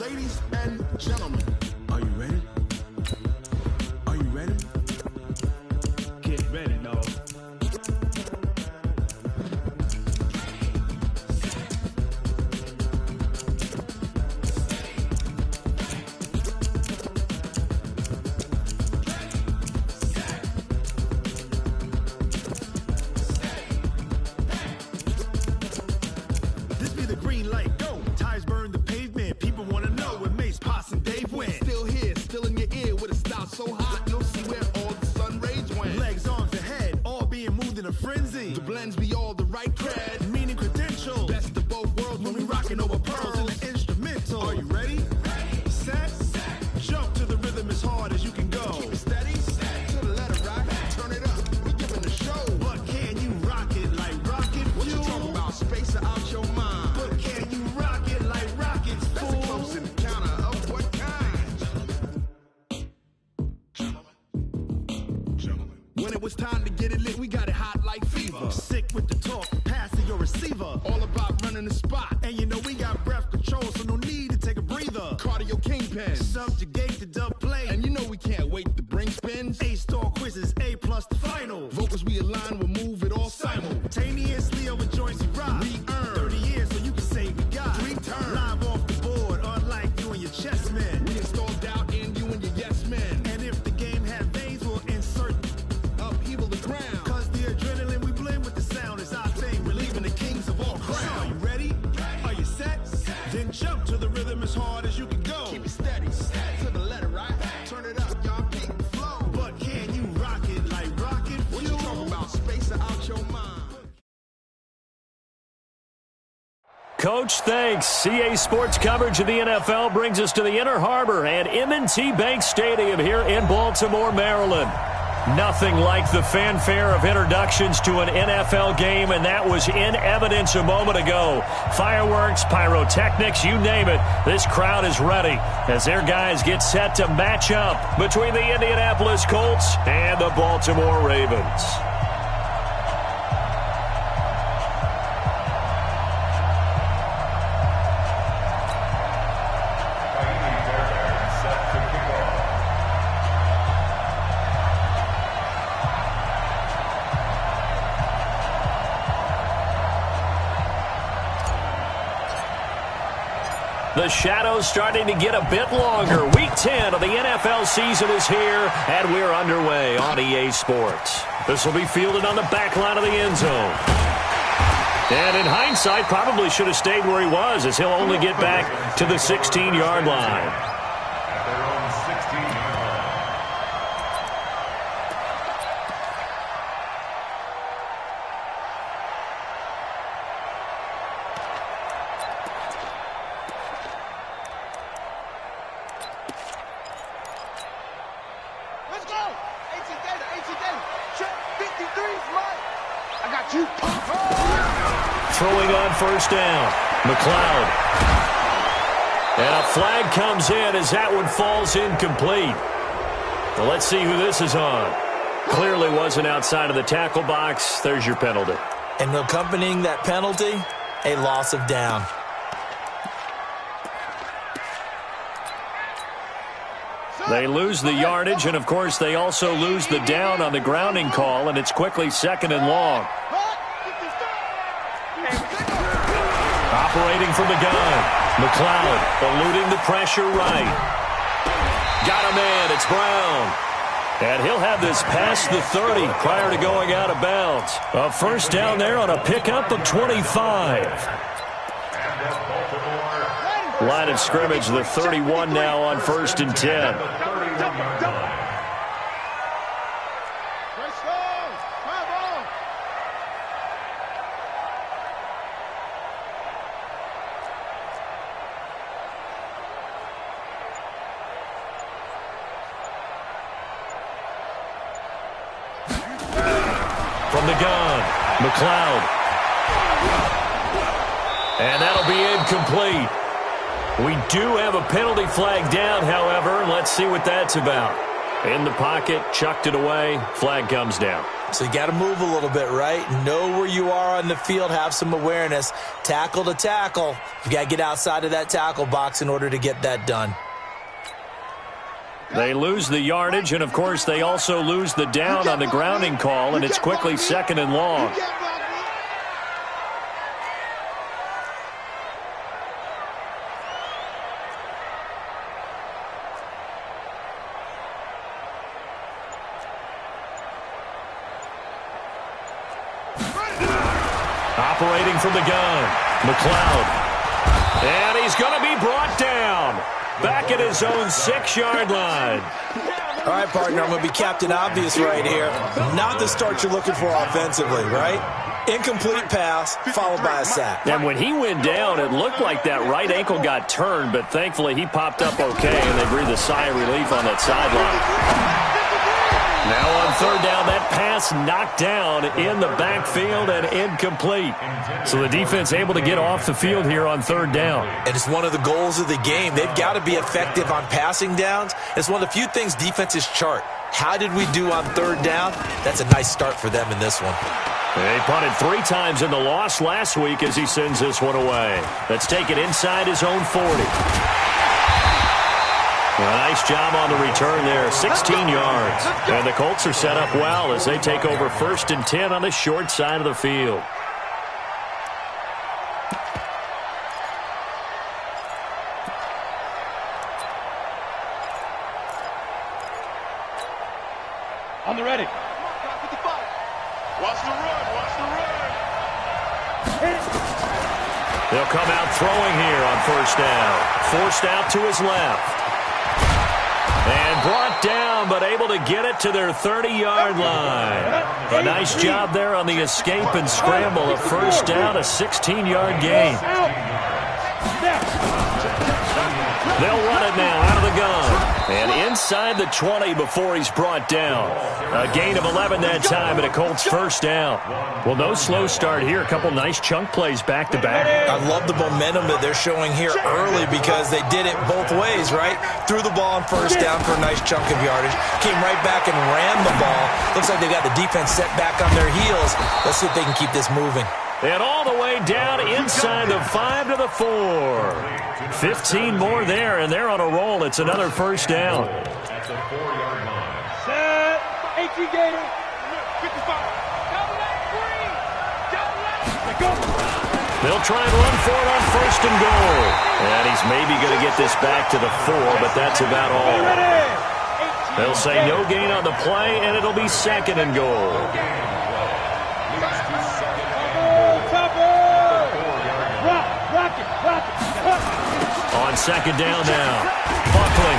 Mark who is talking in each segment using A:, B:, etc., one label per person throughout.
A: Ladies and gentlemen, are you ready? Are you ready? Get ready, dog. This be the green light, go. Tires burn the pavement. People wanna know when Mace, Potts, and Dave went. Still here, still in your ear with a style so hot, you'll see where all the sun rays went. Legs, arms, and head, all being moved in a frenzy. The blends be all the right cred, meaning credentials. Best of both worlds when we rockin' over pearls in the instrumental. Are you ready? Set, jump to the rhythm as hard as you can go. Keep it steady, to the letter right, turn it up, we giving the show. But can you rock it like rocket fuel? What you talking about, space out your mind? But can you rock it like rockets, fool? That's a close encounter of what kind? Gentlemen. When it was time to get it lit, we got it hot like fever. Sick with the talk, passing your receiver. All about running the spot. And you know we got breath control, so no need to take a breather. Cardio kingpin, subjugate the dub play. And you know we can't wait to bring spins. A-star quizzes, A+ the final. Vocals we align, we'll move it all simultaneously over joints we rock. We earn 30 years, so you can say we got 3 turns. Live off the board, unlike you and your chess men. We install doubt in you and your yes men. And if the game had veins, we'll insert upheaval the ground. Cause the adrenaline we blend with the sound is our thing. Relieving the kings of all crowns. So are you ready? Are you set? Then jump to the rhythm as hard as you can go. Keep it steady, to the letter right. Turn it up, y'all peak the flow. But can you rock it like rocket fuel? What you talking about? Space out your mind.
B: Coach, thanks. CA Sports coverage of the NFL brings us to the Inner Harbor and M&T Bank Stadium here in Baltimore, Maryland. Nothing like the fanfare of introductions to an NFL game, and that was in evidence a moment ago. Fireworks, pyrotechnics, you name it. This crowd is ready as their guys get set to match up between the Indianapolis Colts and the Baltimore Ravens. The shadow's starting to get a bit longer. Week 10 of the NFL season is here, and we're underway on EA Sports. This will be fielded on the back line of the end zone. And in hindsight, probably should have stayed where he was, as he'll only get back to the 16-yard line. Throwing on first down, McLeod. And a flag comes in as that one falls incomplete. Well, let's see who this is on. Clearly wasn't outside of the tackle box. There's your penalty.
C: And accompanying that penalty, a loss of down.
B: They lose the yardage, and, of course, they also lose the down on the grounding call, and it's quickly 2nd and long. Operating from the gun, McLeod eluding the pressure right. Got a man, it's Brown. And he'll have this past the 30 prior to going out of bounds. A first down there on a pickup of 25. Line of scrimmage, the 31 now on 1st and 10. From the gun, McLeod. And that'll be incomplete. We do have a penalty flag down, however. Let's see what that's about. In the pocket, chucked it away, flag comes down.
C: So you got to move a little bit, right? Know where you are on the field, have some awareness. Tackle to tackle. You got to get outside of that tackle box in order to get that done.
B: They lose the yardage, and, of course, they also lose the down on the grounding call, and it's quickly 2nd and long. Operating from the gun, McLeod. And he's going to be brought down. Back at his own 6-yard line.
C: All right, partner, I'm going to be Captain Obvious right here. Not the start you're looking for offensively, right? Incomplete pass, followed by a sack.
B: And when he went down, it looked like that right ankle got turned, but thankfully he popped up okay, and they breathed a sigh of relief on that sideline. Now on 3rd down, that pass knocked down in the backfield and incomplete. So the defense able to get off the field here on 3rd down.
C: And it's one of the goals of the game. They've got to be effective on passing downs. It's one of the few things defenses chart. How did we do on 3rd down? That's a nice start for them in this one.
B: They punted 3 times in the loss last week as he sends this one away. Let's take it inside his own 40. A nice job on the return there, 16 yards. And the Colts are set up well as they take over 1st and 10 on the short side of the field.
D: On the ready.
A: Watch the run, watch the run.
B: They'll come out throwing here on 1st down. Forced out to his left. And brought down, but able to get it to their 30-yard line. A nice job there on the escape and scramble. A 1st down, a 16-yard gain. They'll run it now out of the gun. And inside the 20 before he's brought down. A gain of 11 that time and a Colts 1st down. Well, no slow start here. A couple nice chunk plays back-to-back.
C: I love the momentum that they're showing here early because they did it both ways, right? Threw the ball on 1st down for a nice chunk of yardage. Came right back and ran the ball. Looks like they got the defense set back on their heels. Let's see if they can keep this moving.
B: And all the way down inside the 5 to the 4. 15 more there, and they're on a roll. It's another 1st down.
D: At the 4-yard line. Set. 18 Gator. 55. Double left, green. Double left. Go.
B: They'll try and run for it on 1st and goal. And he's maybe going to get this back to the 4, but that's about all. They'll say no gain on the play, and it'll be 2nd and goal. On 2nd down now, Buckley.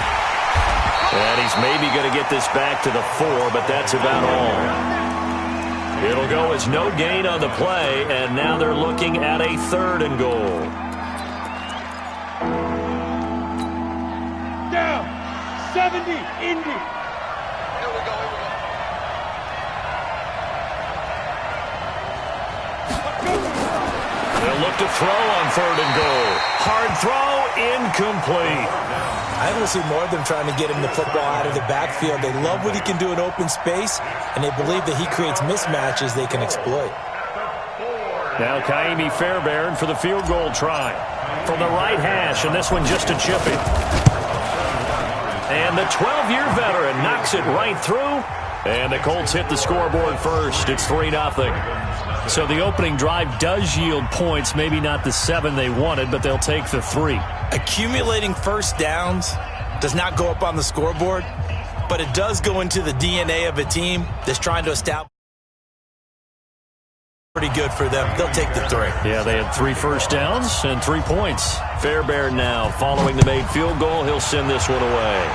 B: And he's maybe going to get this back to the 4, but that's about all. It'll go as no gain on the play, and now they're looking at a 3rd and goal.
D: Down. 70, Indy.
A: Here we go, here we go.
B: They'll look to throw on 3rd and goal. Hard throw, incomplete.
C: I want to see more of them trying to get him the football out of the backfield. They love what he can do in open space, and they believe that he creates mismatches they can exploit.
B: Now Kaimi Fairbairn for the field goal try. From the right hash, and this one just a chip in. And the 12-year veteran knocks it right through. And the Colts hit the scoreboard first. It's 3-0. So the opening drive does yield points, maybe not the 7 they wanted, but they'll take the 3.
C: Accumulating 1st downs does not go up on the scoreboard, but it does go into the DNA of a team that's trying to establish. Pretty good for them. They'll take the 3.
B: Yeah, they had 3 first downs and 3 points. Fairbairn now following the made field goal. He'll send this one away.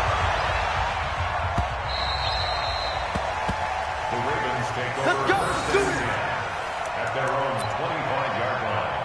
D: The Ravens take over at their own 25-yard line.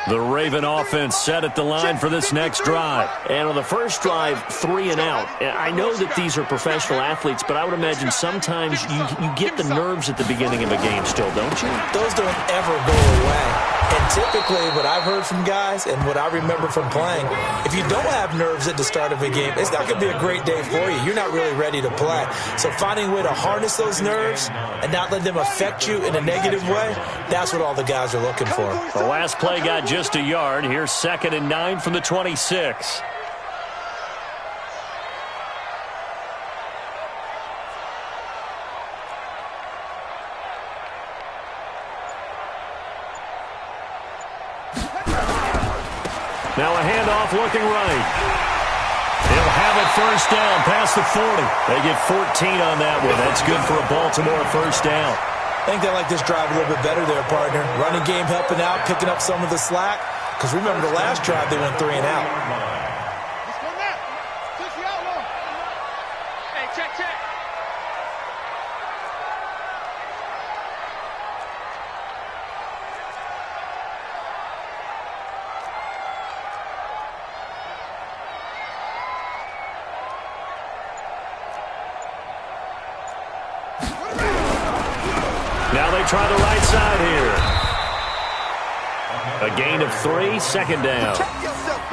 B: The Raven offense set at the line for this next drive.
E: And on the first drive, 3 and out. I know that these are professional athletes, but I would imagine sometimes you get the nerves at the beginning of a game still, don't you?
C: Those don't ever go away. And typically what I've heard from guys and what I remember from playing, if you don't have nerves at the start of a game, it's not going to be a great day for you. You're not really ready to play. So finding a way to harness those nerves and not let them affect you in a negative way, that's what all the guys are looking for.
B: The last play got just a yard. Here's 2nd and 9 from the 26. Now a handoff looking right. He'll have it first down past the 40. They get 14 on that one. That's good for a Baltimore first down.
C: I think they like this drive a little bit better there, partner. Running game helping out, picking up some of the slack. Because remember the last drive, they went 3 and out.
D: Let's go now. Push the outlaw. Hey, check.
B: Now they try the right side here. A gain of 3, 2nd down.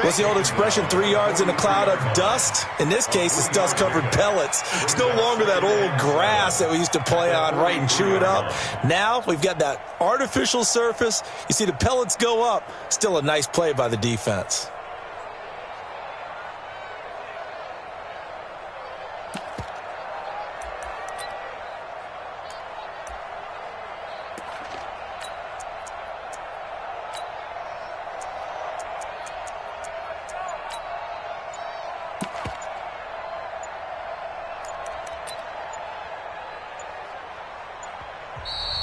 C: What's the old expression, 3 yards in a cloud of dust? In this case, it's dust-covered pellets. It's no longer that old grass that we used to play on, right, and chew it up. Now we've got that artificial surface. You see the pellets go up. Still a nice play by the defense.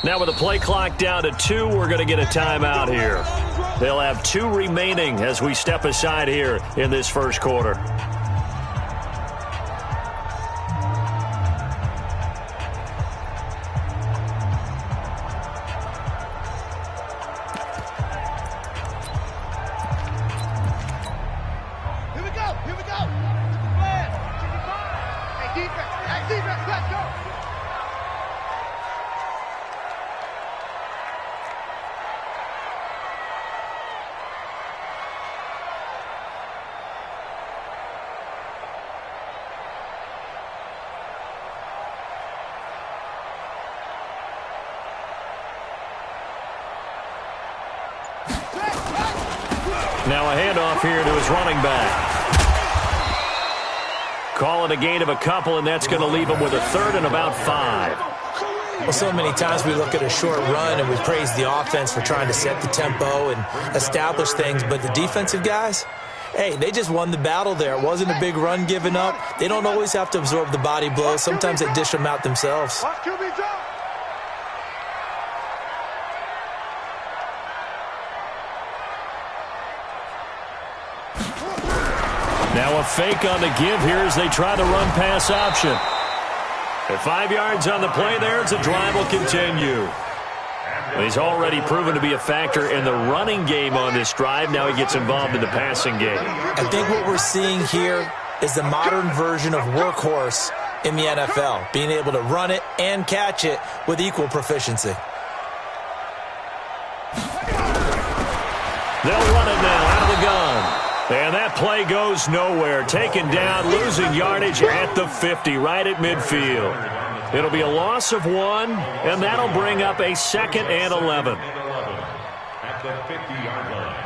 B: Now with the play clock down to 2, we're going to get a timeout here. They'll have 2 remaining as we step aside here in this first quarter.
D: Here we go. Hey, defense, let's go.
B: Now a handoff here to his running back. Call it a gain of a couple, and that's going to leave him with a 3rd and about 5.
C: Well, so many times we look at a short run and we praise the offense for trying to set the tempo and establish things, but the defensive guys, hey, they just won the battle there. It wasn't a big run given up. They don't always have to absorb the body blows. Sometimes they dish them out themselves.
D: Watch QB drop.
B: Now a fake on the give here as they try the run-pass option. At 5 yards on the play there, the drive will continue. He's already proven to be a factor in the running game on this drive. Now he gets involved in the passing game.
C: I think what we're seeing here is the modern version of workhorse in the NFL, being able to run it and catch it with equal proficiency.
B: They'll run it now out of the gun. And that play goes nowhere. Taken down, losing yardage at the 50, right at midfield. It'll be a loss of 1, and that'll bring up a 2nd and 11.
D: At the 50-yard line.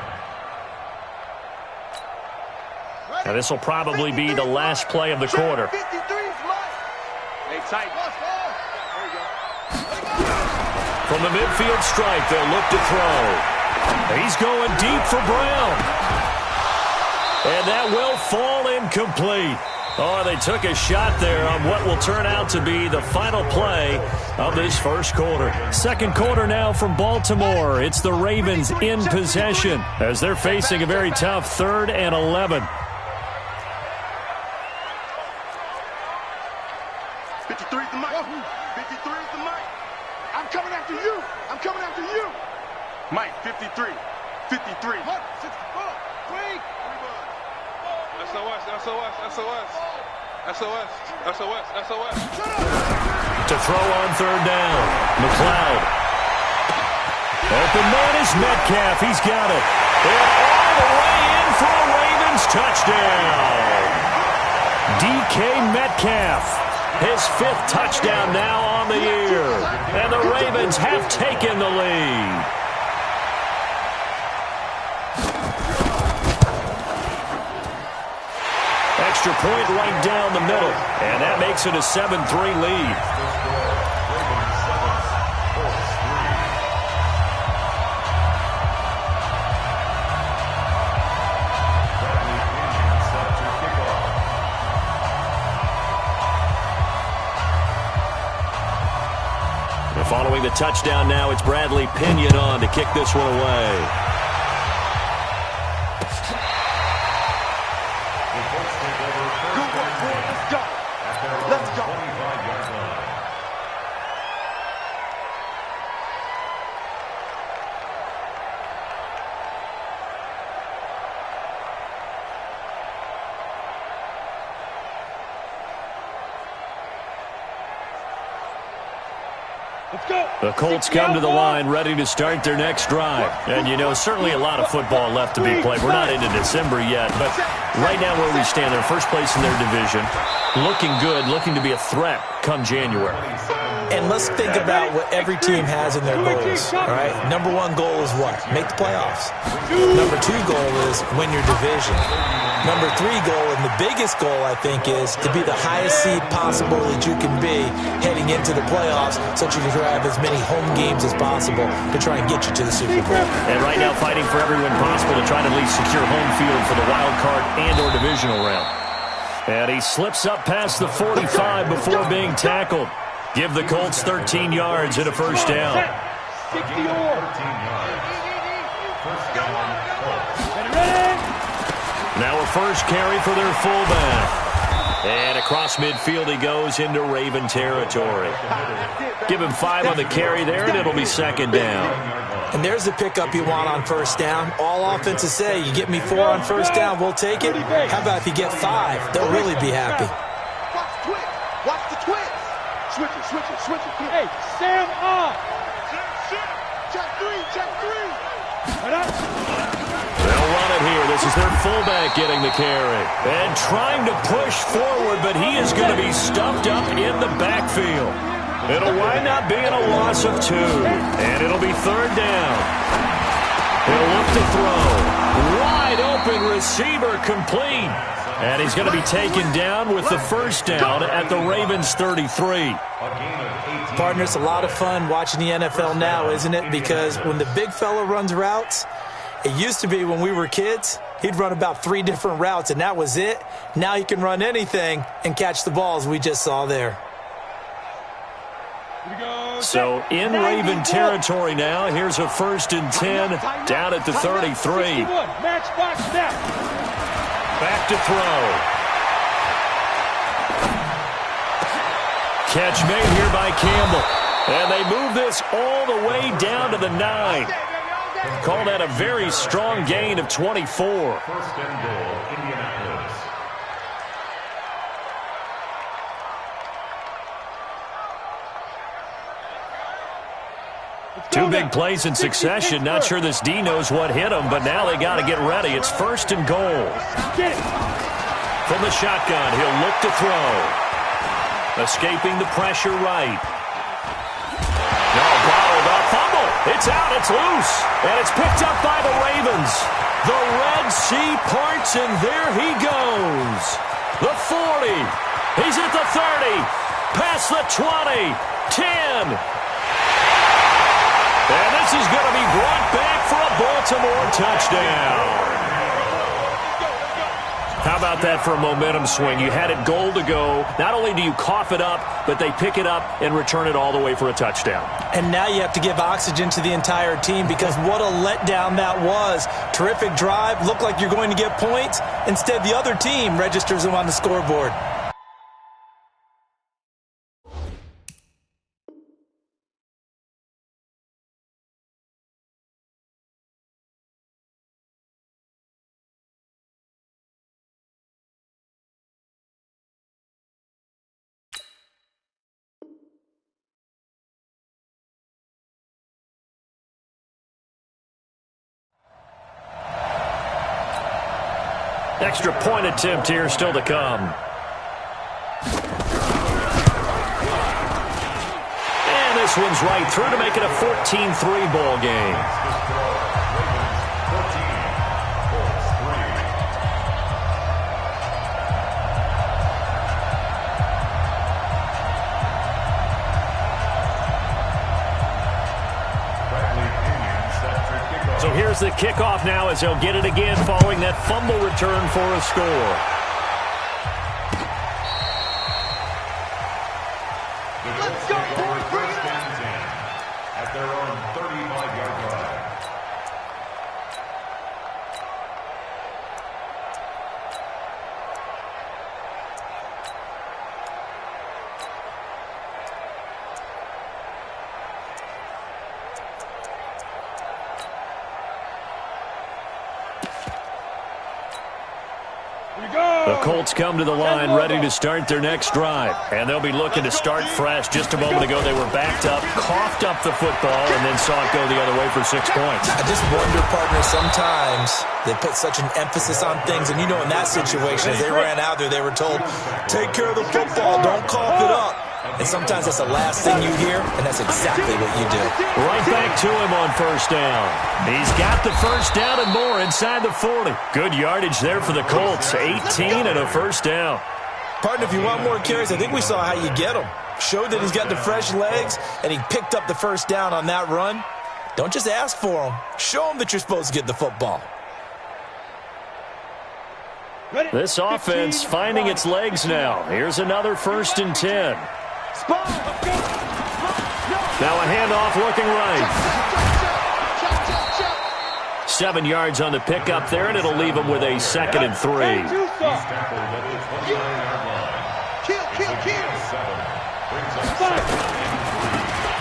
B: Now this will probably be the last play of the quarter.
D: 53 is mine. Hey, tight.
B: From the midfield stripe, they'll look to throw. He's going deep for Brown. And that will fall incomplete. Oh, they took a shot there on what will turn out to be the final play of this first quarter. Second quarter now from Baltimore. It's the Ravens in possession as they're facing a very tough 3rd and 11.
D: 53 is the mic. 53 is the mic. I'm coming after you. Mike, 53. 53. SOS, SOS, SOS. SOS, SOS, SOS.
B: To throw on third down. McLeod. Open man is Metcalf. He's got it. And all the way in for a Ravens touchdown. DK Metcalf. His 5th touchdown now on the year. And the Ravens have taken the lead. Extra point right down the middle. And that makes it a 7-3 lead. And following the touchdown now, it's Bradley Pinion on to kick this one away. The Colts come to the line ready to start their next drive. And, you know, certainly a lot of football left to be played. We're not into December yet, but right now where we stand, they're first place in their division. Looking good, looking to be a threat come January.
C: And let's think about what every team has in their goals, all right? Number 1 goal is what? Make the playoffs. Number 2 goal is win your division. Number 3 goal, and the biggest goal, I think, is to be the highest seed possible that you can be heading into the playoffs so that you can have as many home games as possible to try and get you to the Super Bowl.
B: And right now fighting for every win possible to try to at least secure home field for the wild card and or divisional round. And he slips up past the 45 before being tackled. Give the Colts 13 yards and a first down.
D: 60
B: Now a first carry for their fullback. And across midfield he goes into Raven territory. Give him 5 on the carry there, and it'll be second down.
C: And there's the pickup you want on first down. All offenses say, you get me 4 on first down, we'll take it. How about if you get 5? They'll really be happy.
D: Watch the twist. Switch it. Hey, Sam on. Check 3.
B: They'll run it here. This is their fullback getting the carry. And trying to push forward, but he is going to be stuffed up in the backfield. It'll wind up being a loss of 2. And it'll be third down. He'll look to throw. Wide open receiver complete. And he's going to be taken down with the first down at the Ravens 33.
C: Partner, it's a lot of fun watching the NFL now, isn't it? Because when the big fella runs routes, it used to be when we were kids, he'd run about 3 different routes, and that was it. Now he can run anything and catch the balls we just saw there.
B: So in Raven territory now, here's a 1st and 10 down at the 33. Back to throw. Catch made here by Campbell. And they move this all the way down to the 9. Call that a very strong gain of 24.
F: First and goal, Indianapolis.
B: Two big plays in succession. Not sure this D knows what hit him, but now they got to get ready. It's 1st and goal. From the shotgun, he'll look to throw. Escaping the pressure right. No, bottled up. Fumble. It's out. It's loose. And it's picked up by the Ravens. The Red Sea parts, and there he goes. The 40. He's at the 30. Past the 20. 10. And this is going to be brought back for a Baltimore touchdown. How about that for a momentum swing? You had it goal to go. Not only do you cough it up, but they pick it up and return it all the way for a touchdown.
C: And now you have to give oxygen to the entire team because what a letdown that was. Terrific drive. Looked like you're going to get points. Instead, the other team registers them on the scoreboard.
B: Extra point attempt here still to come. And this one's right through to make it a 14-3 ball game. So here's the kickoff now as they'll get it again following that fumble return for a score.
F: Let's go, boys. First and 10 at their own 35-yard line.
B: The Colts come to the line ready to start their next drive. And they'll be looking to start fresh. Just a moment ago, they were backed up, coughed up the football, and then saw it go the other way for 6 points.
C: I just wonder, partner, sometimes they put such an emphasis on things. And, you know, in that situation, as they ran out there, they were told, take care of the football, don't cough it up. And sometimes that's the last thing you hear, and that's exactly what you do.
B: Right back to him on first down. He's got the first down and more inside the 40. Good yardage there for the Colts. 18 and a first down.
C: Partner, if you want more carries, I think we saw how you get them. Showed that he's got the fresh legs, and he picked up the first down on that run. Don't just ask for them. Show them that you're supposed to get the football.
B: This offense finding its legs now. Here's another 1st and 10. Now a handoff looking right. 7 yards on the pickup there, and it'll leave him with a 2nd and 3.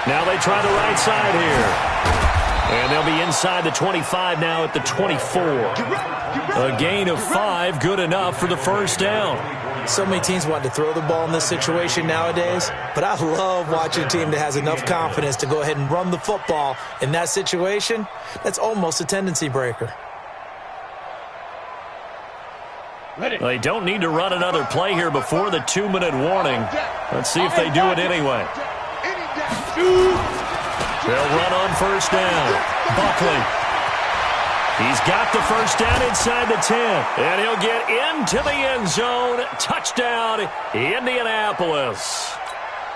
B: Now they try the right side here. And they'll be inside the 25 now at the 24. A gain of 5, good enough for the first down.
C: So many teams want to throw the ball in this situation nowadays, but I love watching a team that has enough confidence to go ahead and run the football in that situation. That's almost a tendency breaker.
B: They don't need to run another play here before the 2-minute warning. Let's see if they do it anyway. They'll run on first down. Buckley. He's got the first down inside the 10. And he'll get into the end zone. Touchdown, Indianapolis.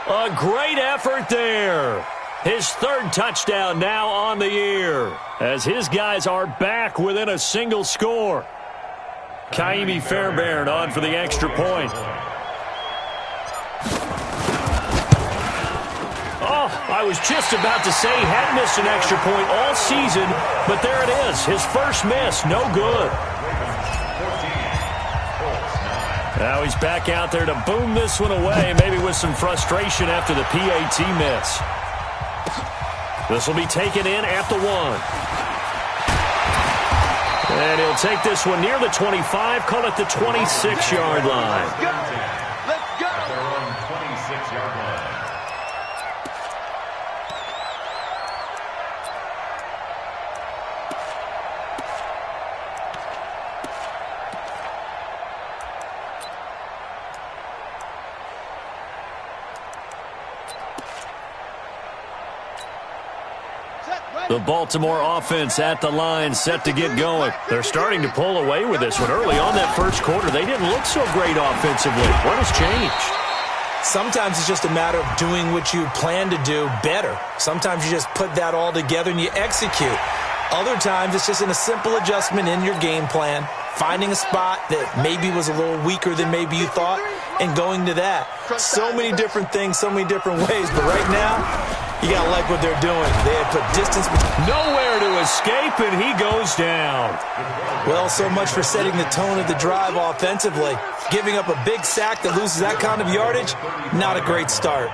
B: A great effort there. His 3rd touchdown now on the year, as his guys are back within a single score. Kaimi Fairbairn on for the extra point. Oh, I was just about to say he hadn't missed an extra point all season, but there it is. His first miss, no good. Now he's back out there to boom this one away, maybe with some frustration after the PAT miss. This will be taken in at the 1. And he'll take this one near the 25, call it the 26-yard line.
F: Let's go. At their own 26-yard line.
B: The Baltimore offense at the line, set to get going. They're starting to pull away with this one. Early on that first quarter, they didn't look so great offensively. What has changed?
C: Sometimes it's just a matter of doing what you plan to do better. Sometimes you just put that all together and you execute. Other times it's just in a simple adjustment in your game plan, finding a spot that maybe was a little weaker than maybe you thought, and going to that. So many different things, so many different ways, but right now, you got to like what they're doing. They have put distance between.
B: Nowhere to escape, and he goes down.
C: Well, so much for setting the tone of the drive offensively. Giving up a big sack that loses that kind of yardage, not a great start.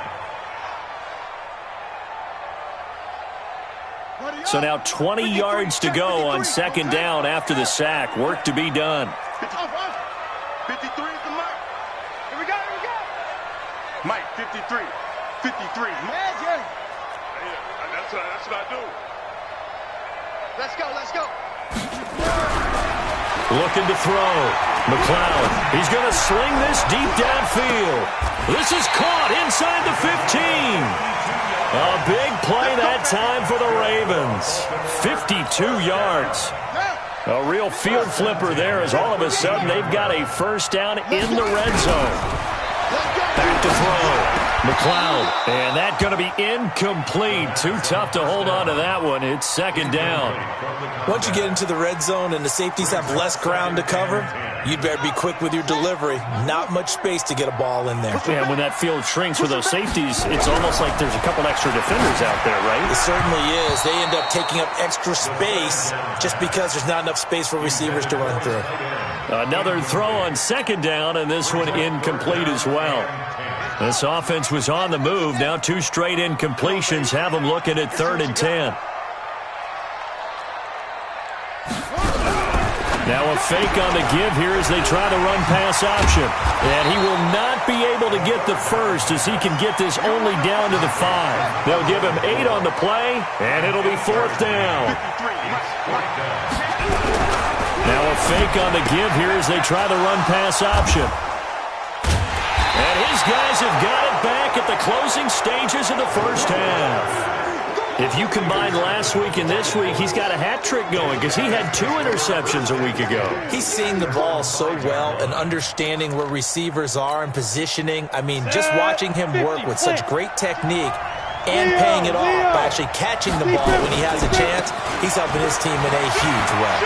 B: So now 20 yards to go on 2nd down after the sack. Work to be done.
D: 53 is the mark. Here we go, here we go. Mike, 53. 53. Magic. That's what I do. Let's go, let's go.
B: Looking to throw. McLeod, he's going to sling this deep downfield. This is caught inside the 15. A big play that time for the Ravens. 52 yards. A real field flipper there as all of a sudden they've got a first down in the red zone. Back to throw. McLeod, and that's going to be incomplete. Too tough to hold on to that one. It's second down.
C: Once you get into the red zone and the safeties have less ground to cover, you'd better be quick with your delivery. Not much space to get a ball in there.
B: Yeah, when that field shrinks with those safeties, it's almost like there's a couple extra defenders out there, right?
C: It certainly is. They end up taking up extra space just because there's not enough space for receivers to run through.
B: Another throw on second down, and this one incomplete as well. This offense was on the move. Now 2 straight incompletions have them looking at 3rd and 10. Now a fake on the give here as they try to run pass option. And he will not be able to get the first as he can get this only down to the 5. They'll give him 8 on the play, and it'll be 4th down. Now a fake on the give here as they try to run pass option. And his guys have got it back at the closing stages of the first half. If you combine last week and this week, he's got a hat trick going because he had 2 interceptions a week ago.
C: He's seeing the ball so well and understanding where receivers are and positioning. I mean, just watching him work with such great technique and paying it off by actually catching the ball when he has a chance, he's helping his team in a huge way.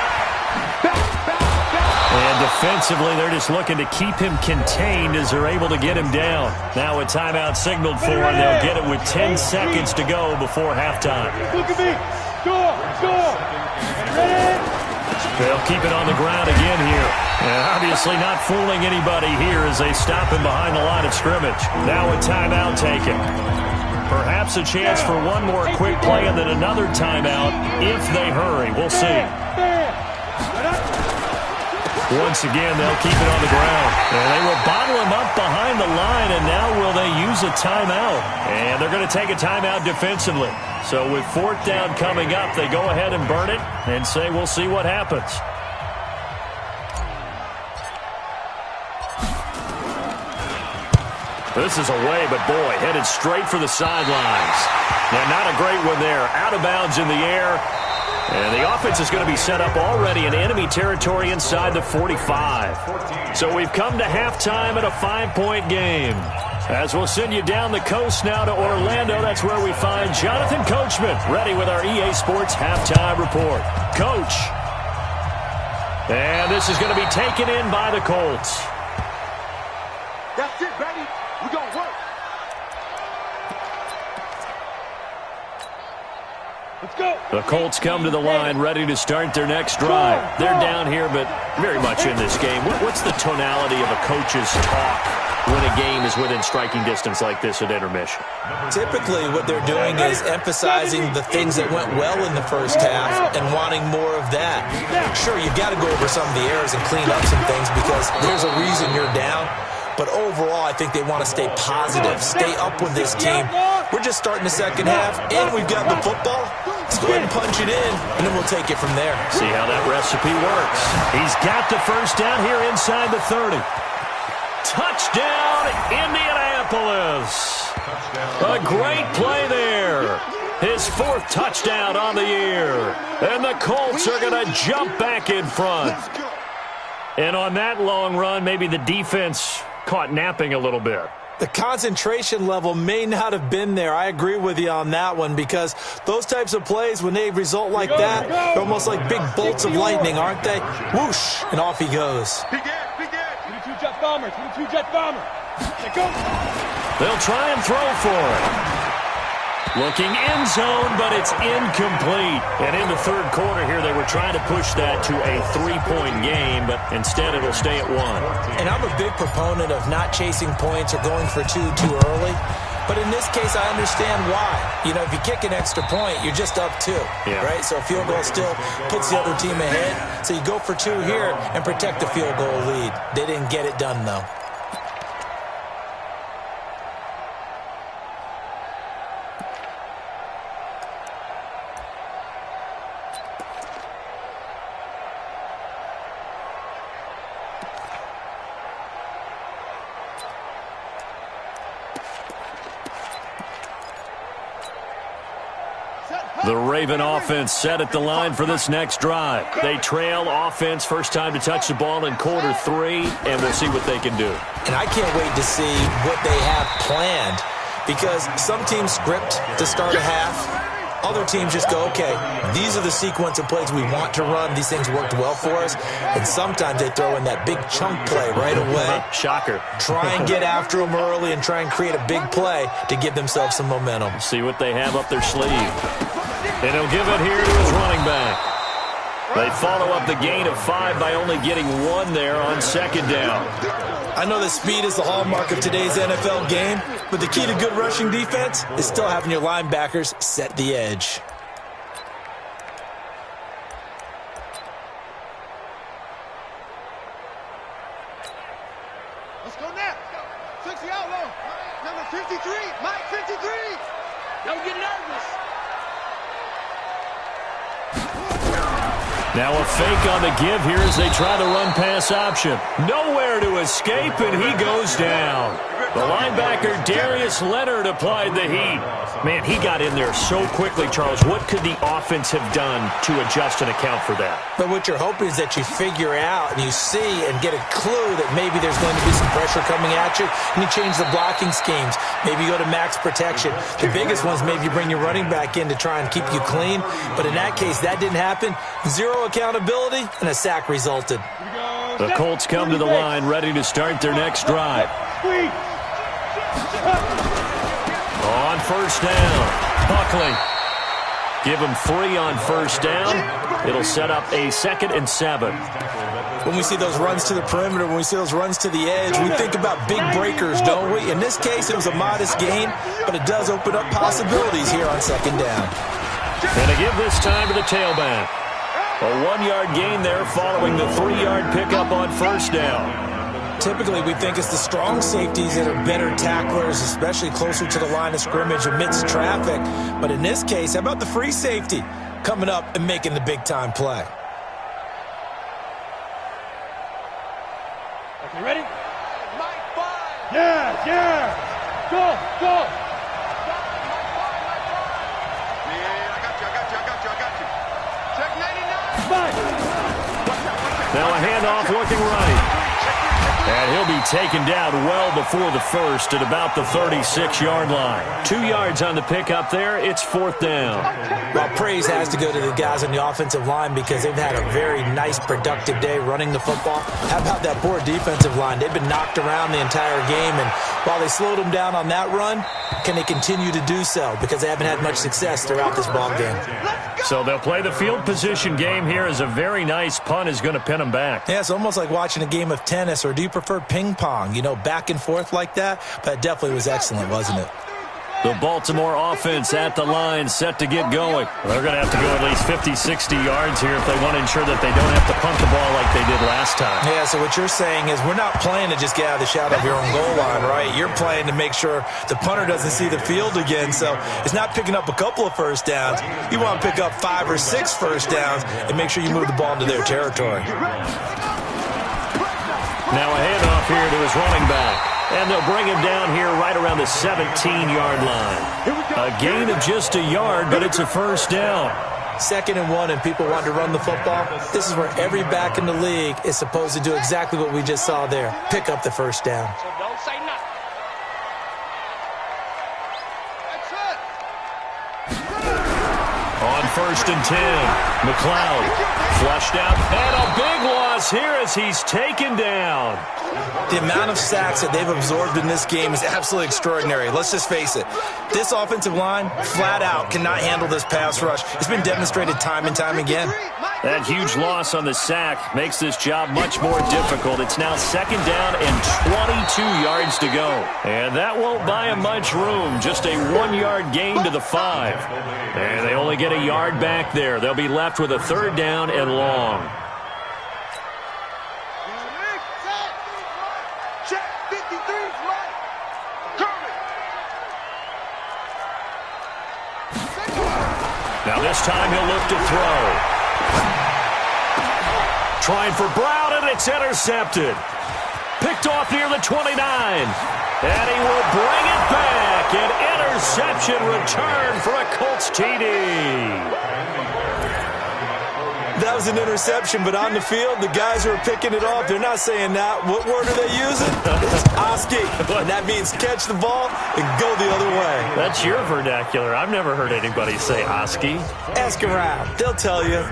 B: And defensively, they're just looking to keep him contained as they're able to get him down. Now a timeout signaled for, and they'll get it with 10 seconds to go before halftime.
D: Look at me. Score.
B: They'll keep it on the ground again here. And obviously not fooling anybody here as they stop him behind the line of scrimmage. Now a timeout taken. Perhaps a chance for one more quick play and then another timeout if they hurry. We'll see. Once again, they'll keep it on the ground. And they will bottle him up behind the line, and now will they use a timeout? And they're going to take a timeout defensively. So with 4th down coming up, they go ahead and burn it and say we'll see what happens. This is away, but boy, headed straight for the sidelines. Now, not a great one there. Out of bounds in the air. And the offense is going to be set up already in enemy territory inside the 45. So we've come to halftime at a 5-point game. As we'll send you down the coast now to Orlando, that's where we find Jonathan Coachman, ready with our EA Sports halftime report. Coach. And this is going to be taken in by the Colts.
D: That's it, baby. We're going to work. Let's go.
B: The Colts come to the line ready to start their next drive. They're down here, but very much in this game. What's the tonality of a coach's talk when a game is within striking distance like this at intermission?
C: Typically, what they're doing is emphasizing the things that went well in the first half and wanting more of that. Sure, you've got to go over some of the errors and clean up some things because there's a reason you're down. But overall, I think they want to stay positive, stay up with this team. We're just starting the second half, and we've got the football. Let's go ahead and punch it in, and then we'll take it from there.
B: See how that recipe works. He's got the first down here inside the 30. Touchdown, Indianapolis. A great play there. His 4th touchdown on the year. And the Colts are going to jump back in front. And on that long run, maybe the defense caught napping a little bit.
C: The concentration level may not have been there. I agree with you on that one because those types of plays, when they result like that, they're almost like big bolts of lightning, aren't they? Whoosh, and off he goes.
D: 22 jet bombers. Let's go.
B: They'll try and throw for it. Looking end zone, but it's incomplete. And in the third quarter here, they were trying to push that to a 3-point game, but instead it'll stay at 1.
C: And I'm a big proponent of not chasing points or going for 2 too early. But in this case, I understand why. You know, if you kick an extra point, you're just up 2, right? So a field goal still puts the other team ahead. So you go for 2 here and protect the field goal lead. They didn't get it done, though.
B: The Raven offense set at the line for this next drive. They trail offense first time to touch the ball in quarter 3, and we'll see what they can do.
C: And I can't wait to see what they have planned, because some teams script to start a half. Other teams just go, okay, these are the sequence of plays we want to run. These things worked well for us. And sometimes they throw in that big chunk play right away.
E: Shocker.
C: Try and get after them early and try and create a big play to give themselves some momentum.
B: See what they have up their sleeve. And he'll give it here to his running back. They follow up the gain of 5 by only getting 1 there on second down.
C: I know that speed is the hallmark of today's NFL game, but the key to good rushing defense is still having your linebackers set the edge.
D: Let's go now. 60 out low. Number 53. Mike 53. Don't get nervous.
B: Now a fake on the give here as they try the run-pass option. Nowhere to escape, and he goes down. The linebacker, Darius Leonard, applied the heat. Man, he got in there so quickly, Charles. What could the offense have done to adjust and account for that?
C: But what you're hoping is that you figure out and you see and get a clue that maybe there's going to be some pressure coming at you, and you change the blocking schemes. Maybe you go to max protection. The biggest ones, maybe you bring your running back in to try and keep you clean. But in that case, that didn't happen. 0 accountability, and a sack resulted.
B: The Colts come to the line, ready to start their next drive. On first down, Buckley. Give him 3 on first down. It'll set up a 2nd and 7.
C: When we see those runs to the perimeter, when we see those runs to the edge, we think about big breakers, don't we? In this case, it was a modest gain, but it does open up possibilities here on second down.
B: And to give this time to the tailback. A 1-yard gain there following the 3-yard pickup on first down.
C: Typically, we think it's the strong safeties that are better tacklers, especially closer to the line of scrimmage amidst traffic. But in this case, how about the free safety coming up and making the big-time play?
D: Okay, ready? Yeah, yeah. Go, go. Yeah, I got you. Check 99.
B: Now a handoff looking right. And he'll be taken down well before the first at about the 36-yard line. 2 yards on the pickup there. It's 4th down.
C: Well, praise has to go to the guys on the offensive line because they've had a very nice, productive day running the football. How about that poor defensive line? They've been knocked around the entire game, and while they slowed them down on that run, can they continue to do so? Because they haven't had much success throughout this ball game.
B: So they'll play the field position game here as a very nice punt is going to pin them back.
C: Yeah, it's almost like watching a game of tennis, or do you prefer ping pong? You know, back and forth like that? But it definitely was excellent, wasn't it?
B: The Baltimore offense at the line, set to get going. They're going to have to go at least 50, 60 yards here if they want to ensure that they don't have to punt the ball like they did last time.
C: Yeah, so what you're saying is we're not playing to just get out of the shadow of your own goal line, right? You're playing to make sure the punter doesn't see the field again. So it's not picking up a couple of first downs. You want to pick up 5 or 6 first downs and make sure you move the ball into their territory.
B: Now a handoff here to his running back. And they'll bring him down here right around the 17-yard line. A gain of just a yard, but it's a first down.
C: 2nd and 1, and people want to run the football. This is where every back in the league is supposed to do exactly what we just saw there. Pick up the first down.
D: So don't say nothing.
B: On 1st and 10, McLeod flushed out, and a big loss here as he's taken down.
C: The amount of sacks that they've absorbed in this game is absolutely extraordinary. Let's just face it. This offensive line, flat out, cannot handle this pass rush. It's been demonstrated time and time again.
B: That huge loss on the sack makes this job much more difficult. It's now 2nd down and 22 yards to go. And that won't buy him much room. Just a 1-yard gain to the 5. And they only get a yard back there. They'll be left with a 3rd down and long. Now this time he'll look to throw. Trying for Brown, and it's intercepted. Picked off near the 29. And he will bring it back and interception return for a Colts TD.
C: That was an interception, but on the field, the guys who are picking it off, they're not saying that. What word are they using? It's Oski, and that means catch the ball and go the other way.
B: That's your vernacular. I've never heard anybody say Oski.
C: Ask around. They'll tell you.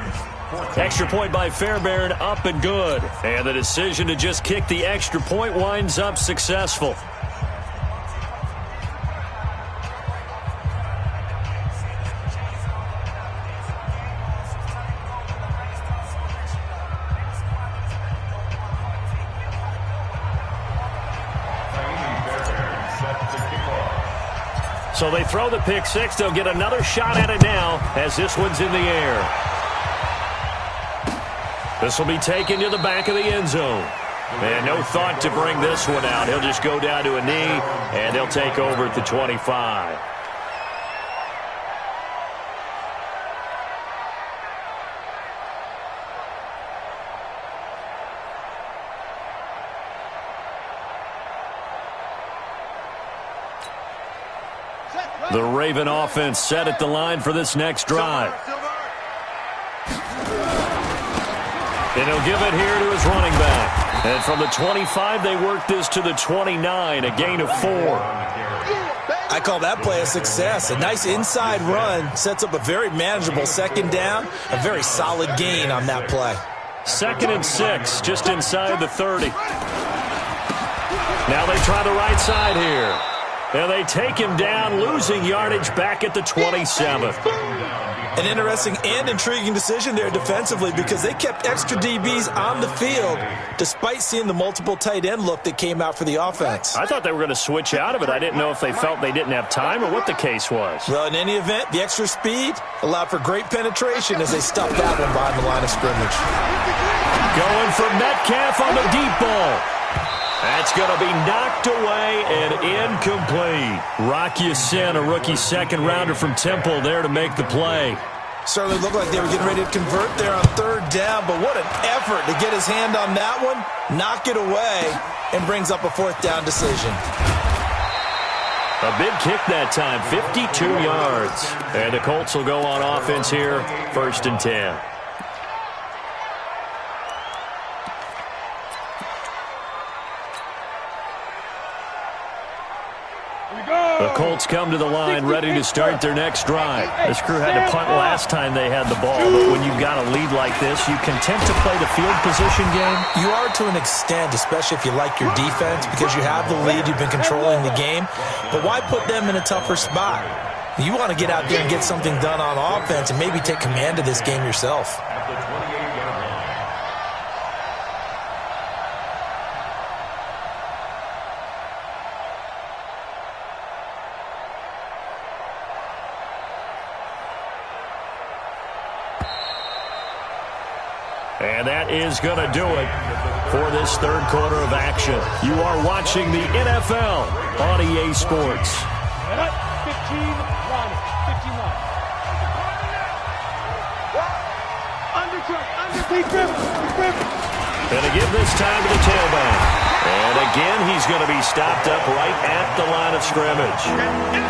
B: Extra point by Fairbairn, up and good. And the decision to just kick the extra point winds up successful. So they throw the pick six. They'll get another shot at it now as this one's in the air. This will be taken to the back of the end zone. And no thought to bring this one out. He'll just go down to a knee, and they'll take over at the 25. The Raven offense set at the line for this next drive. And he'll give it here to his running back. And from the 25, they work this to the 29, a gain of 4.
C: I call that play a success. A nice inside run sets up a very manageable second down, a very solid gain on that play.
B: 2nd and 6, just inside the 30. Now they try the right side here. And they take him down, losing yardage back at the 27.
C: An interesting and intriguing decision there defensively because they kept extra DBs on the field despite seeing the multiple tight end look that came out for the offense.
B: I thought they were going to switch out of it. I didn't know if they felt they didn't have time or what the case was.
C: Well, in any event, the extra speed allowed for great penetration as they stuffed that one behind the line of scrimmage.
B: Going for Metcalf on the deep ball. That's going to be knocked away and incomplete. Rock Ya-Sin, a rookie second-rounder from Temple, there to make the play.
C: Certainly looked like they were getting ready to convert there on 3rd down, but what an effort to get his hand on that one, knock it away, and brings up a 4th down decision.
B: A big kick that time, 52 yards. And the Colts will go on offense here, 1st and 10. The Colts come to the line ready to start their next drive. This crew had to punt last time they had the ball, but when you've got a lead like this, you content to play the field position game?
C: You are to an extent, especially if you like your defense, because you have the lead, you've been controlling the game. But why put them in a tougher spot? You want to get out there and get something done on offense and maybe take command of this game yourself.
B: And that is going to do it for this 3rd quarter of action. You are watching the NFL on EA Sports.
D: 15 line, 15 line.
B: And to give this time to the tailback. And again, he's going to be stopped up right at the line of scrimmage.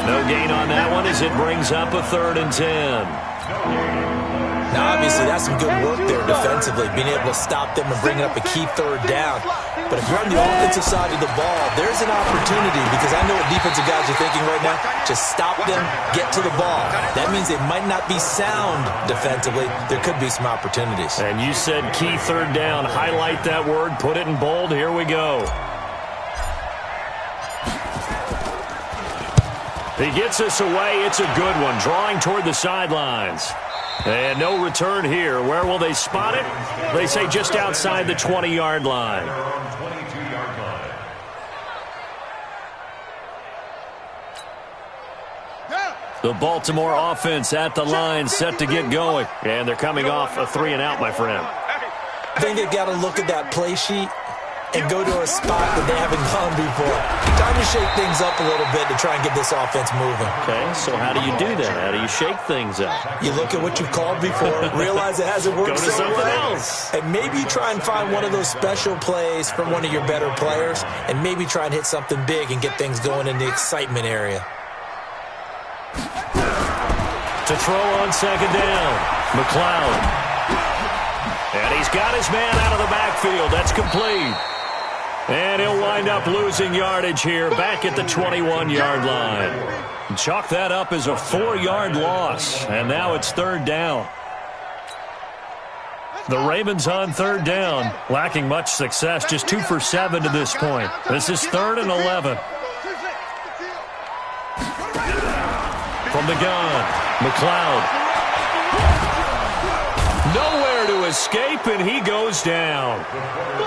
B: No gain on that one as it brings up a 3rd and 10.
C: Now, obviously, that's some good work there defensively, being able to stop them and bring up a key 3rd down. But if you're on the offensive side of the ball, there's an opportunity because I know what defensive guys are thinking right now. Just stop them, get to the ball. That means they might not be sound defensively. There could be some opportunities.
B: And you said key 3rd down. Highlight that word, put it in bold. Here we go. He gets us away. It's a good one, drawing toward the sidelines. And no return here. Where will they spot it? They say just outside the 20-yard line. The Baltimore offense at the line, set to get going. And they're coming off a 3-and-out, my friend.
C: I think they've got to look at that play sheet and go to a spot that they haven't gone before. Time to shake things up a little bit to try and get this offense moving.
B: Okay, so how do you do that? How do you shake things up?
C: You look at what you've called before, realize it hasn't worked
B: so
C: well.
B: Go to something else.
C: And maybe try and find one of those special plays from one of your better players and maybe try and hit something big and get things going in the excitement area.
B: To throw on second down, McLeod. And he's got his man out of the backfield. That's complete. And he'll wind up losing yardage here back at the 21-yard line. Chalk that up as a 4-yard loss. And now it's third down. The Ravens on third down, lacking much success, just 2 for 7 to this point. This is 3rd and 11. From the gun, McLeod. Nowhere to escape, and he goes down.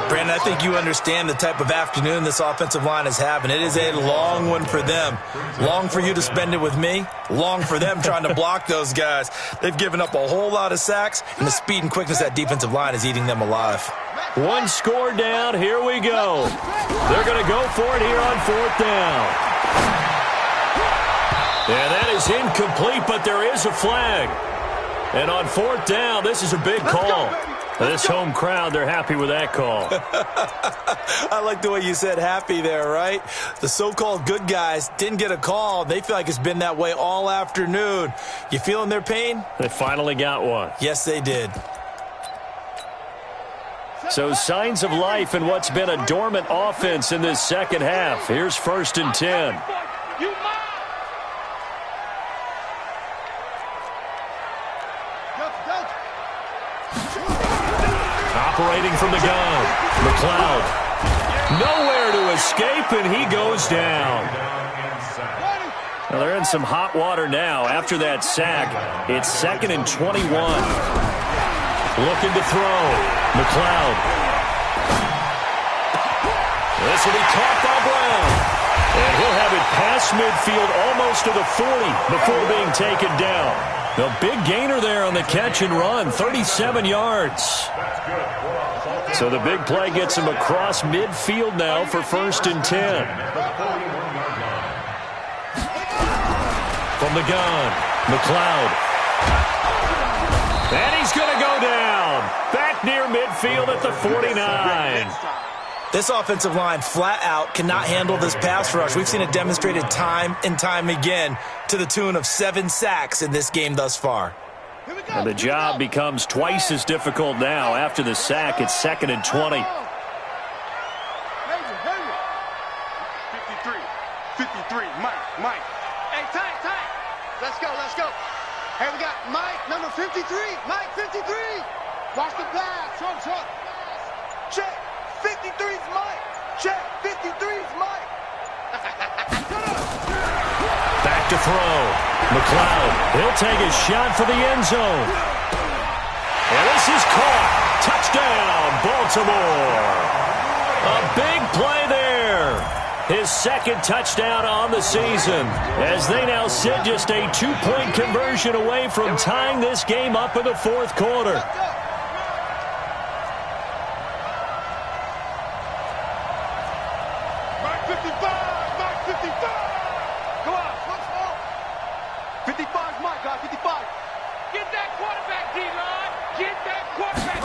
C: Brandon, I think you understand the type of afternoon this offensive line is having. It is a long one for them. Long for you to spend it with me. Long for them trying to block those guys. They've given up a whole lot of sacks, and the speed and quickness of that defensive line is eating them alive.
B: One score down. Here we go. They're going to go for it here on 4th down. And that is incomplete, but there is a flag. And on 4th down, this is a big call. This home crowd, they're happy with that call.
C: I like the way you said happy there, right? The so-called good guys didn't get a call. They feel like it's been that way all afternoon. You feeling their pain?
B: They finally got one.
C: Yes, they did.
B: So signs of life in what's been a dormant offense in this second half. Here's 1st and 10. Operating from the gun, McLeod. Nowhere to escape, and he goes down. Well, they're in some hot water now after that sack. It's 2nd and 21. Looking to throw, McLeod. This will be caught by Brown. And he'll have it past midfield almost to the 40 before being taken down. The big gainer there on the catch and run, 37 yards. So the big play gets him across midfield now for 1st and 10. From the gun, McLeod. And he's going to go down. Back near midfield at the 49.
C: This offensive line flat out cannot handle this pass rush. We've seen it demonstrated time and time again to the tune of 7 sacks in this game thus far.
B: And the job becomes twice as difficult now after the sack. It's 2nd and 20.
D: 53. 53. Mike. Hey, time. Let's go. Hey, we got Mike, number 53. Mike, 53. Watch the pass. Trump. Check. 53's Mike. Check. 53's Mike.
B: Back to throw. McLeod, he'll take a shot for the end zone. And this is caught. Touchdown, Baltimore. A big play there. His 2nd touchdown on the season, as they now sit just a 2-point conversion away from tying this game up in the 4th quarter.
D: Mike 55. Go on. 55's Mike, guys. 55. Get that quarterback, D-Line. Get that quarterback.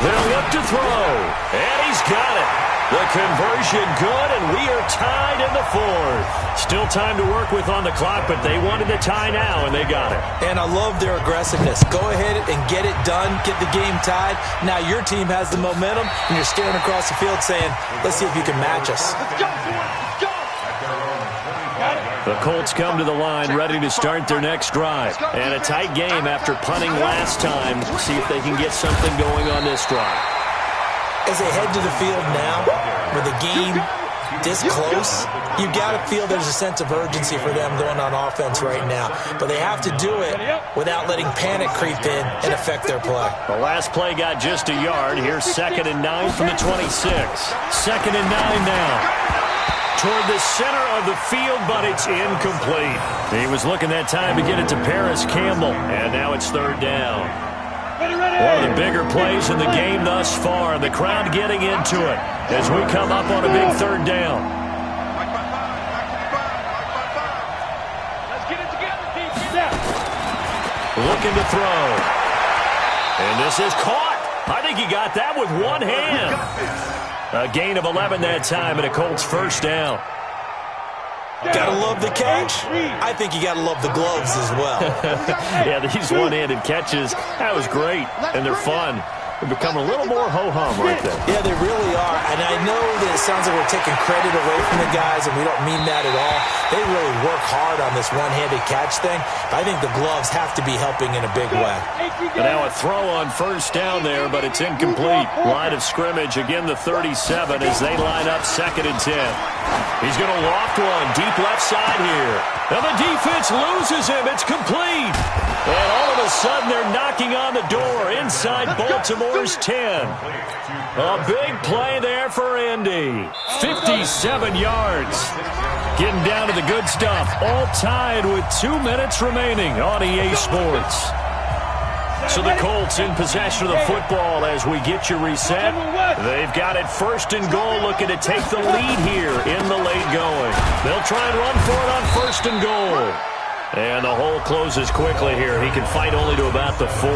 B: They'll look to throw, and he's got it. The conversion good, and we are tied in the 4th. Still time to work with on the clock, but they wanted to tie now, and they got it.
C: And I love their aggressiveness. Go ahead and get it done. Get the game tied. Now your team has the momentum, and you're staring across the field saying, let's see if you can match us.
D: Let's go.
B: The Colts come to the line ready to start their next drive. And a tight game after punting last time. See if they can get something going on this drive.
C: As they head to the field now, with the game this close, you got to feel there's a sense of urgency for them going on offense right now. But they have to do it without letting panic creep in and affect their play.
B: The last play got just a yard. Here's 2nd and 9 from the 26. 2nd and 9 now. Toward the center of the field, but it's incomplete. He was looking that time to get it to Paris Campbell, and now it's 3rd down. One of the bigger plays in the game thus far, the crowd getting into it as we come up on a big 3rd down.
D: Let's get it together, defense.
B: Looking to throw. And this is caught. I think he got that with one hand. A gain of 11 that time, and a Colts 1st down.
C: Gotta love the catch. I think you gotta love the gloves as well.
B: Yeah, these one-handed catches, that was great, and they're fun. They become a little more ho-hum right there.
C: Yeah, they really are. And I know that it sounds like we're taking credit away from the guys, and we don't mean that at all. They really work hard on this one-handed catch thing. But I think the gloves have to be helping in a big way.
B: And now a throw on first down there, but it's incomplete. Line of scrimmage, again the 37 as they line up 2nd and 10. He's going to loft one, deep left side here. Now the defense loses him. It's complete. And all of a sudden, they're knocking on the door inside Baltimore's 10. A big play there for Indy. 57 yards. Getting down to the good stuff. All tied with 2 minutes remaining on EA Sports. So the Colts in possession of the football as we get you reset. They've got it 1st and goal, looking to take the lead here in the late going. They'll try and run for it on 1st and goal. And the hole closes quickly here. He can fight only to about the 4.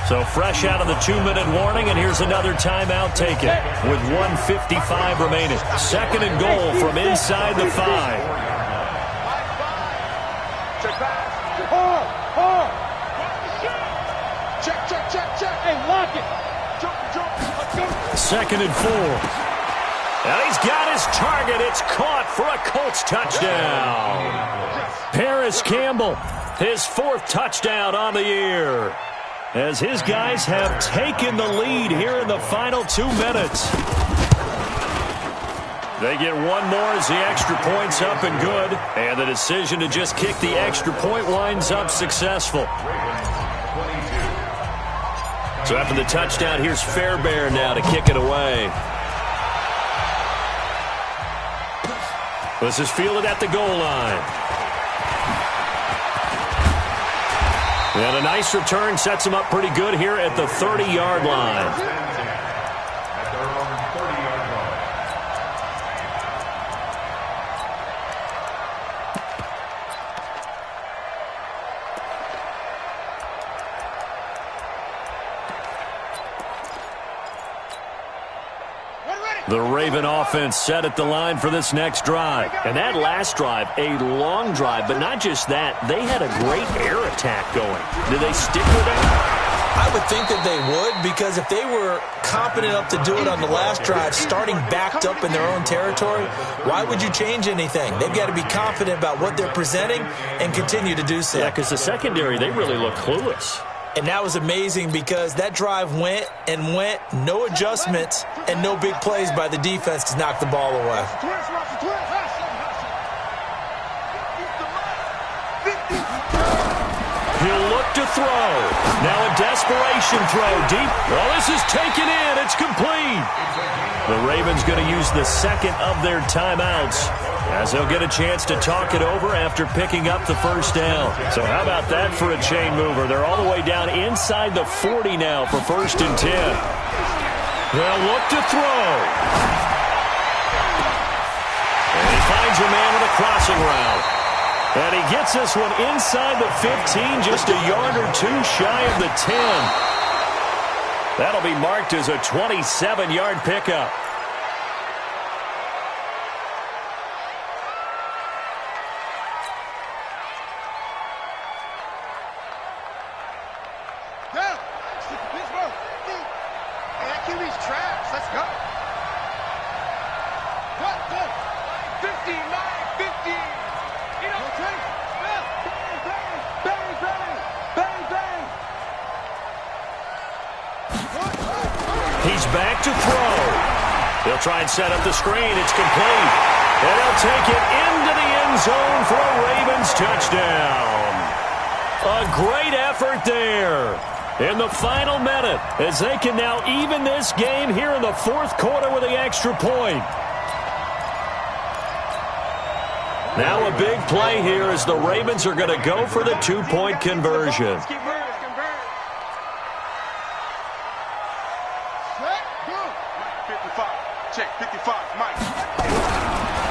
B: So fresh out of the 2-minute warning, and here's another timeout taken with 1:55 remaining. 2nd and goal from inside the 5.
D: Check. Hey, lock it. Jump.
B: 2nd and 4. And he's got his target. It's caught for a Colts touchdown. Paris Campbell, his 4th touchdown on the year, as his guys have taken the lead here in the final 2 minutes. They get one more as the extra point's up and good, and the decision to just kick the extra point winds up successful. So after the touchdown, here's Fairbairn now to kick it away. This is fielded at the goal line. And a nice return sets him up pretty good here at the 30-yard line. The Raven offense set at the line for this next drive. And that last drive, a long drive, but not just that. They had a great air attack going. Did they stick with that?
C: I would think that they would, because if they were competent enough to do it on the last drive, starting backed up in their own territory, why would you change anything? They've got to be confident about what they're presenting and continue to do so.
B: Yeah, because the secondary, they really look clueless.
C: And that was amazing because that drive went and went, no adjustments, and no big plays by the defense to knock the ball away.
B: He'll look to throw. Now a desperation throw deep. Well, this is taken in. It's complete. The Ravens going to use the 2nd of their timeouts as they'll get a chance to talk it over after picking up the 1st down. So how about that for a chain mover? They're all the way down inside the 40 now for 1st and 10. They'll look to throw. And he finds a man with a crossing route. And he gets this one inside the 15, just a yard or 2 shy of the 10. That'll be marked as a 27-yard pickup. He's back to throw. They'll try and set up the screen. It's complete. And they'll take it into the end zone for a Ravens touchdown. A great effort there in the final minute as they can now even this game here in the 4th quarter with the extra point. Now a big play here as the Ravens are going to go for the 2-point conversion.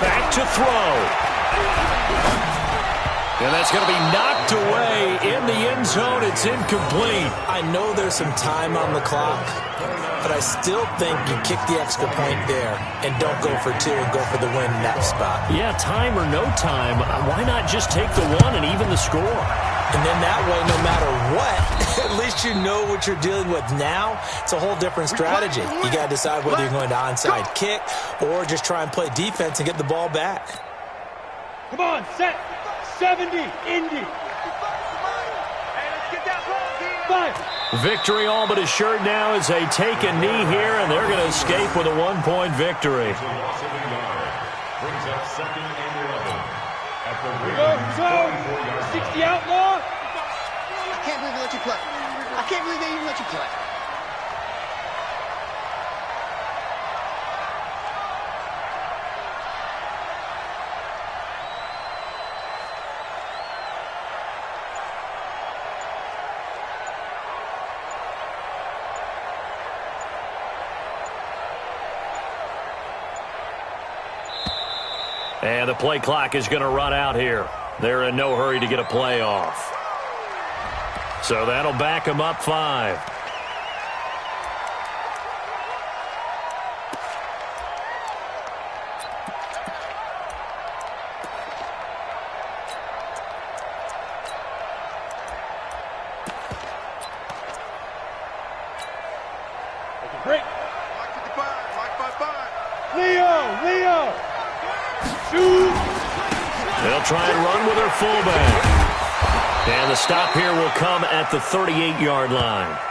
B: Back to throw. And that's going to be knocked away in the end zone. It's incomplete.
C: I know there's some time on the clock, but I still think you kick the extra point there and don't go for two and go for the win in that spot.
E: Yeah, time or no time, why not just take the one and even the score?
C: And then that way, no matter what, at least you know what you're dealing with now. It's a whole different strategy. You got to decide whether you're going to onside kick or just try and play defense and get the ball back.
D: Come on, set. 70, Indy. Hey, let's get that ball, 5.
B: Victory all but assured now as they take a knee here, and they're going to escape with a 1-point victory.
F: Brings up 2nd and 11. At the
D: Go, 60 outlaw.
G: I can't believe they let you play. I can't believe they even let you play.
B: And the play clock is going to run out here. They're in no hurry to get a play off. So that'll back them up 5.
D: Break.
A: Mike 55, Mike 55.
D: Leo. Shoot.
B: They'll try and run with their fullback. And the stop here will come at the 38-yard line.